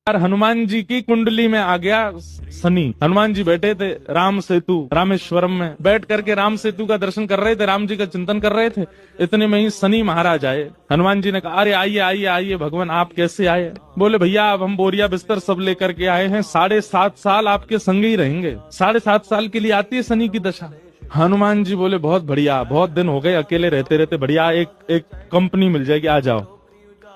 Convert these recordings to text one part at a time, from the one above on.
यार हनुमान जी की कुंडली में आ गया शनि। हनुमान जी बैठे थे राम सेतु रामेश्वरम में, बैठ करके राम सेतु का दर्शन कर रहे थे, राम जी का चिंतन कर रहे थे। इतने में ही शनि महाराज आए। हनुमान जी ने कहा, अरे आइए आइए आइए भगवान, आप कैसे आए? बोले भैया अब हम बोरिया बिस्तर सब लेकर के आए हैं, 7.5 साल आपके संग ही रहेंगे। 7.5 साल के लिए आती है शनि की दशा। हनुमान जी बोले बहुत बढ़िया, बहुत दिन हो गए अकेले रहते रहते, बढ़िया एक कंपनी मिल जाएगी, आ जाओ।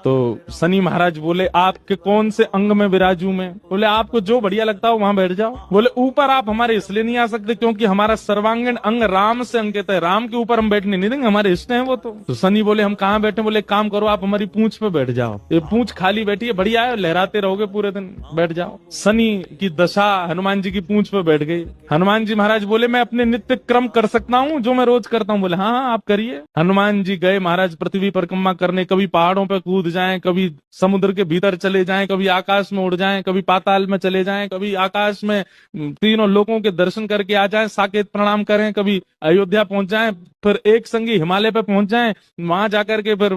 तो शनि महाराज बोले आपके कौन से अंग में विराजू मैं? बोले आपको जो बढ़िया लगता हो वहां बैठ जाओ। बोले ऊपर आप हमारे इसलिए नहीं आ सकते क्योंकि हमारा सर्वांगीण अंग राम से अंकित है, राम के ऊपर हम बैठने नहीं देंगे, हमारे इष्ट हैं वो। तो शनि बोले हम कहाँ बैठे? बोले एक काम करो, आप हमारी पूंछ पे बैठ जाओ, ये पूंछ खाली बैठी है, बढ़िया है, लहराते रहोगे पूरे दिन, बैठ जाओ। शनि की दशा हनुमान जी की पूंछ पे बैठ गई। हनुमान जी महाराज बोले मैं अपने नित्य क्रम कर सकता हूँ जो मैं रोज करता हूँ? बोले हाँ हाँ आप करिए। हनुमान जी गए महाराज पृथ्वी परिक्रमा करने, कभी पहाड़ों पर कूद जाएं, कभी समुद्र के भीतर चले जाएं, कभी आकाश में उड़ जाएं, कभी पाताल में चले जाएं, कभी आकाश में तीनों लोगों के दर्शन करके आ जाएं, साकेत प्रणाम करें, कभी अयोध्या पहुंच जाएं, फिर एक संगी हिमालय पे पहुंच जाएं, वहां जाकर के फिर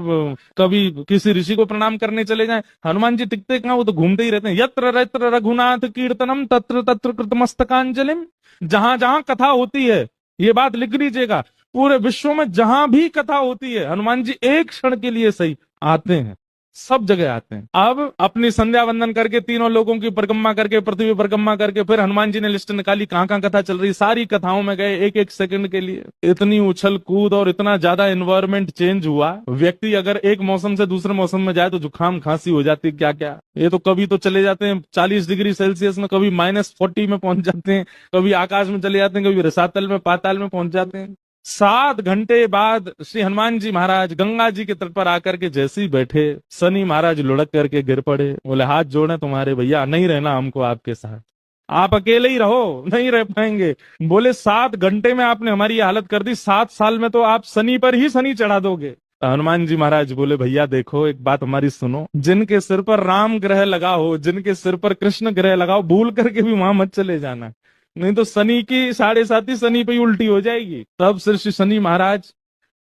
कभी किसी ऋषि को प्रणाम करने चले जाएं। हनुमान जी टिकते कहाँ, वो तो घूमते ही रहते हैं। यत्र यत्र रघुनाथ कीर्तनम तत्र तत्र कृतमस्तकांजलिम। जहां जहां कथा होती है, ये बात लिख लीजिएगा, पूरे विश्व में जहां भी कथा होती है हनुमान जी एक क्षण के लिए सही आते हैं, सब जगह आते हैं। अब अपनी संध्या वंदन करके तीनों लोगों की परिक्रमा करके, पृथ्वी परिक्रमा करके, फिर हनुमान जी ने लिस्ट निकाली कहां कहां कथा चल रही, सारी कथाओं में गए एक एक सेकंड के लिए। इतनी उछल कूद और इतना ज्यादा एनवायरमेंट चेंज हुआ, व्यक्ति अगर एक मौसम से दूसरे मौसम में जाए तो जुकाम खांसी हो जाती है, क्या क्या। ये तो कभी तो चले जाते हैं 40 डिग्री सेल्सियस में, कभी -40 में पहुंच जाते हैं, कभी आकाश में चले जाते हैं, कभी रसातल में पाताल में पहुंच जाते हैं। 7 घंटे बाद श्री हनुमान जी महाराज गंगा जी के तट पर आकर के जैसे ही बैठे, शनि महाराज लुढ़क करके गिर पड़े। बोले हाथ जोड़े तुम्हारे भैया, नहीं रहना हमको आपके साथ, आप अकेले ही रहो, नहीं रह पाएंगे। बोले 7 घंटे में आपने हमारी हालत कर दी, 7 साल में तो आप शनि पर ही शनि चढ़ा दोगे। हनुमान जी महाराज बोले भैया देखो एक बात हमारी सुनो, जिनके सिर पर राम ग्रह लगा हो, जिनके सिर पर कृष्ण ग्रह लगा हो, भूल करके भी वहां मत चले जाना, नहीं तो शनि की 7.5 शनि पे ही उल्टी हो जाएगी। तब श्री शनि महाराज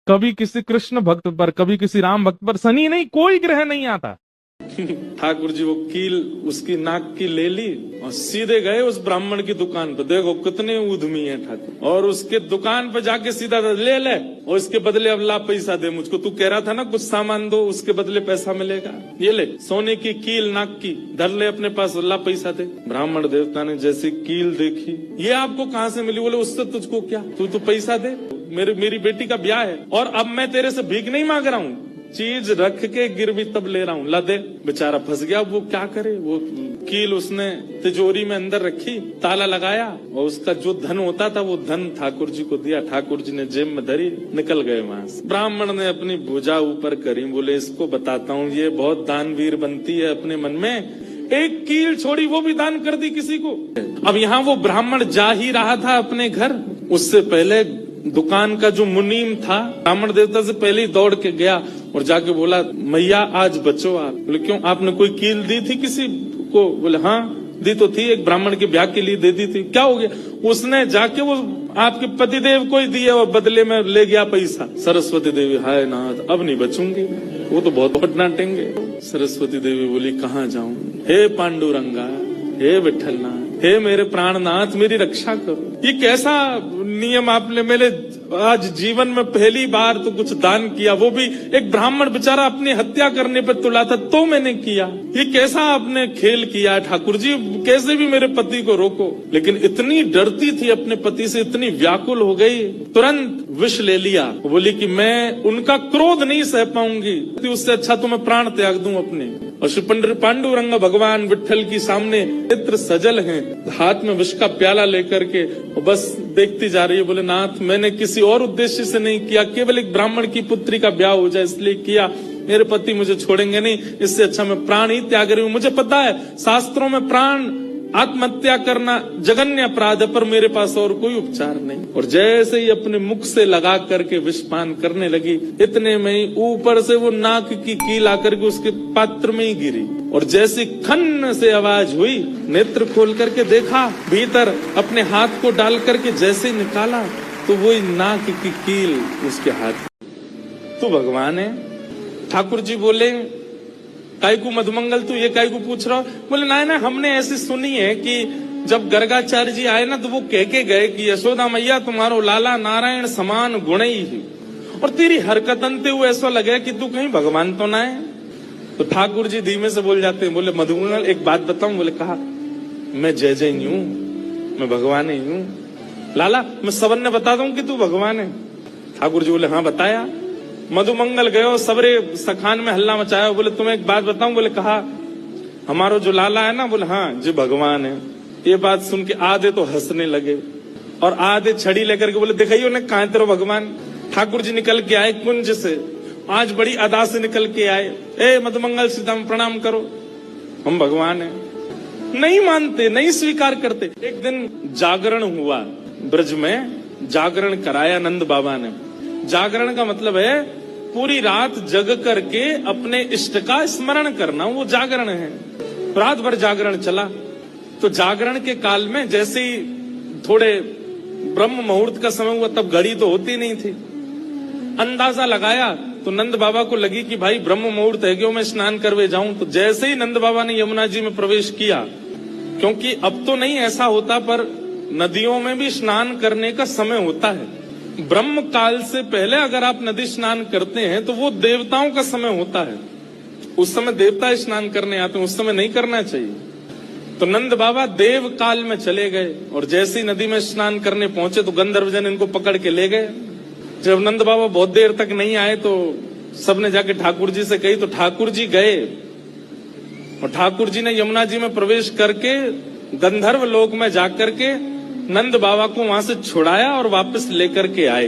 कभी किसी कृष्ण भक्त पर, कभी किसी राम भक्त पर, शनि नहीं कोई ग्रह नहीं आता। ठाकुर जी वो कील उसकी नाक की ले ली और सीधे गए उस ब्राह्मण की दुकान पर। देखो कितने उद्यमी है ठाकुर, और उसके दुकान पर जाके सीधा ले ले और इसके बदले अब ला पैसा दे मुझको, तू कह रहा था ना कुछ सामान दो उसके बदले पैसा मिलेगा, ये ले सोने की कील नाक की धर ले अपने पास, ला पैसा दे। ब्राह्मण देवता ने जैसी कील देखी, ये आपको कहाँ से मिली? बोले उससे तुझको क्या, तू तो पैसा दे, मेरी बेटी का ब्याह है और अब मैं तेरे से भीख नहीं मांग रहा हूँ, चीज रख के गिरवी तब ले रहा हूँ, ला दे। बेचारा फंस गया, वो क्या करे, वो कील उसने तिजोरी में अंदर रखी, ताला लगाया और उसका जो धन होता था वो धन ठाकुर जी को दिया। ठाकुर जी ने जेब में धरी, निकल गए वहां से। ब्राह्मण ने अपनी भुजा ऊपर करी, बोले इसको बताता हूँ, ये बहुत दानवीर बनती है अपने मन में, एक कील छोड़ी वो भी दान कर दी किसी को। अब यहाँ वो ब्राह्मण जा ही रहा था अपने घर, उससे पहले दुकान का जो मुनीम था ब्राह्मण देवता से पहले ही दौड़ के गया और जाके बोला मैया आज बचो आप। बोले क्यों, आपने कोई कील दी थी किसी को? बोले हाँ दी तो थी, एक ब्राह्मण के ब्याह के लिए दे दी थी। क्या हो गया? उसने जाके वो आपके पतिदेव को ही दिया और बदले में ले गया पैसा। सरस्वती देवी हाय नाथ अब नहीं बचूंगी, वो तो बहुत डांटेंगे। सरस्वती देवी बोली कहाँ जाऊं, हे पांडुरंगा, हे विठलनाथ, हे मेरे प्राणनाथ मेरी रक्षा करो। ये कैसा नियम आपने, मेरे आज जीवन में पहली बार तो कुछ दान किया, वो भी एक ब्राह्मण बेचारा अपनी हत्या करने पर तुला था तो मैंने किया। ये कैसा आपने खेल किया ठाकुर जी, कैसे भी मेरे पति को रोको। लेकिन इतनी डरती थी अपने पति से, इतनी व्याकुल हो गई, तुरंत विष ले लिया। बोली कि मैं उनका क्रोध नहीं सह पाऊंगी, उससे अच्छा तो मैं प्राण त्याग दूं अपने। और श्री पांडुरंग भगवान विठल की सामने नेत्र सजल हैं, हाथ में विष का प्याला लेकर के बस देखती जा रही है। बोले नाथ मैंने किसी और उद्देश्य से नहीं किया, केवल एक ब्राह्मण की पुत्री का ब्याह हो जाए इसलिए किया, मेरे पति मुझे छोड़ेंगे नहीं, इससे अच्छा मैं प्राण ही त्याग रही हूँ। मुझे पता है शास्त्रों में प्राण आत्महत्या करना जघन्य अपराध है, पर मेरे पास और कोई उपचार नहीं। और जैसे ही अपने मुख से लगा करके विषपान करने लगी, इतने में ही ऊपर से वो नाक की कील आकर के उसके पात्र में ही गिरी और जैसी खन्न से आवाज हुई, नेत्र खोल करके देखा, भीतर अपने हाथ को डाल करके जैसे निकाला तो वही नाक की कील उसके हाथ। तो भगवान है। ठाकुर जी बोले काय को मधुमंगल तू ये काय को पूछ रहा हो? बोले ना ना, हमने ऐसी सुनी है कि जब गर्गाचार्य जी आए ना तो वो कह के गए कि यशोदा मैया तुम्हारो लाला नारायण समान गुण ही, और तेरी हरकतनते हुए ऐसा लगे कि तू कहीं भगवान तो ना है। तो ठाकुर जी धीमे से बोल जाते हैं, बोले मधुमंगल एक बात बताऊं? बोले कहा, मैं जय जय नहीं हूं, मैं भगवान ही हूं। लाला मैं सबन ने बता दूं कि तू भगवान है? ठाकुर जी बोले हाँ बताया। मधुमंगल गयो, सबरे सखान में हल्ला मचाया। बोले तुम्हें एक बात बताऊं? बोले कहा, हमारो जो लाला है ना, बोले हाँ जी भगवान है। ये बात सुन के आधे तो हंसने लगे और आधे छड़ी लेकर के बोले दिखाइयो ने कहां तेरो भगवान। ठाकुर जी निकल के आए कुंज से, आज बड़ी अदा से निकल के आए, ए मधुमंगल सीताम प्रणाम करो, हम भगवान हैं। नहीं मानते, नहीं स्वीकार करते। एक दिन जागरण हुआ ब्रज में, जागरण कराया नंद बाबा ने। जागरण का मतलब है पूरी रात जग करके अपने इष्ट का स्मरण करना, वो जागरण है। रात भर जागरण चला। तो जागरण के काल में जैसे ही थोड़े ब्रह्म मुहूर्त का समय हुआ, तब घड़ी तो होती नहीं थी, अंदाजा लगाया तो नंद बाबा को लगी कि भाई ब्रह्म मुहूर्त है, क्यों मैं स्नान करवे जाऊं। तो जैसे ही नंद बाबा ने यमुना जी में प्रवेश किया, क्योंकि अब तो नहीं ऐसा होता पर नदियों में भी स्नान करने का समय होता है। ब्रह्म काल से पहले अगर आप नदी स्नान करते हैं तो वो देवताओं का समय होता है, उस समय देवता स्नान करने आते हैं, उस समय नहीं करना चाहिए। तो नंद बाबा देव काल में चले गए और जैसे ही नदी में स्नान करने पहुंचे तो गंधर्वजन इनको पकड़ के ले गए। जब नंद बाबा बहुत देर तक नहीं आए तो सबने जाके ठाकुर जी से कही, तो ठाकुर जी गए और ठाकुर जी ने यमुना जी में प्रवेश करके गंधर्व लोक में जाकर के नंद बाबा को वहां से छुड़ाया और वापस लेकर के आए।